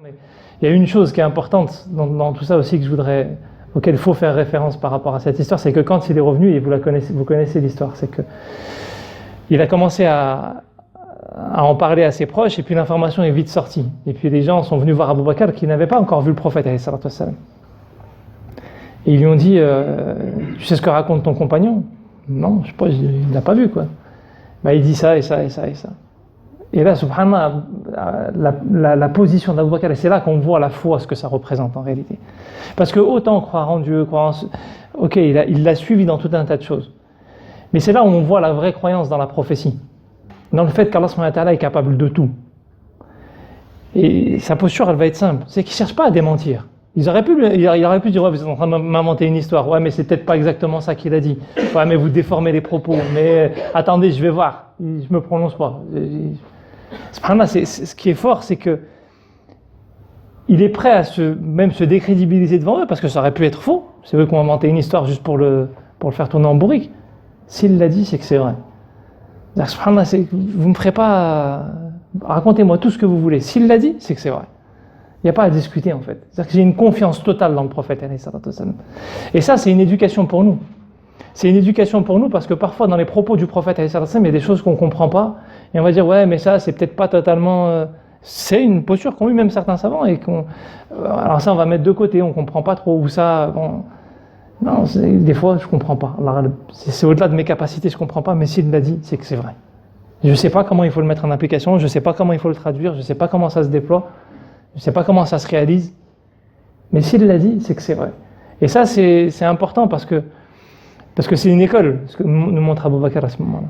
Mais il y a une chose qui est importante dans tout ça aussi auquel il faut faire référence par rapport à cette histoire, c'est que quand il est revenu, et vous connaissez l'histoire, c'est que il a commencé à en parler à ses proches, et puis l'information est vite sortie. Et puis les gens sont venus voir Abu Bakr qui n'avaient pas encore vu le prophète, alayhi salatu wassalam. Et ils lui ont dit tu sais ce que raconte ton compagnon? Non, je sais pas, il l'a pas vu quoi. Il dit ça et ça et ça et ça. Et là, subhanallah, la position d'Abu Bakr, et c'est là qu'on voit la foi, ce que ça représente en réalité. Parce que autant croire en Dieu, ok, il l'a suivi dans tout un tas de choses. Mais c'est là où on voit la vraie croyance dans la prophétie. Dans le fait qu'Allah subhanahu wa ta'ala est capable de tout. Et sa posture, elle va être simple. C'est qu'il ne cherche pas à démentir. Il aurait pu dire, ouais, vous êtes en train de m'inventer une histoire. Ouais, mais c'est peut-être pas exactement ça qu'il a dit. Ouais, mais vous déformez les propos. Mais attendez, je vais voir. Je me prononce pas. Ce qui est fort, c'est que il est prêt à même se décrédibiliser devant eux, parce que ça aurait pu être faux. C'est eux qui ont inventé une histoire juste pour le faire tourner en bourrique. S'il l'a dit, c'est que c'est vrai. Subhanallah, vous ne me ferez pas... Racontez-moi tout ce que vous voulez. S'il l'a dit, c'est que c'est vrai. Il n'y a pas à discuter en fait. C'est-à-dire que j'ai une confiance totale dans le prophète. Et ça, c'est une éducation pour nous. C'est une éducation pour nous parce que parfois, dans les propos du prophète, il y a des choses qu'on ne comprend pas. Et on va dire, ouais, mais ça, c'est peut-être pas totalement... C'est une posture qu'ont eu même certains savants. Alors ça, on va mettre de côté, on ne comprend pas trop où ça... Bon, non, des fois, je ne comprends pas. Alors, c'est au-delà de mes capacités, je ne comprends pas. Mais s'il l'a dit, c'est que c'est vrai. Je ne sais pas comment il faut le mettre en application. Je ne sais pas comment il faut le traduire. Je ne sais pas comment ça se déploie. Je ne sais pas comment ça se réalise. Mais s'il l'a dit, c'est que c'est vrai. Et ça, c'est important parce que c'est une école, ce que nous montre Abu Bakr à ce moment-là.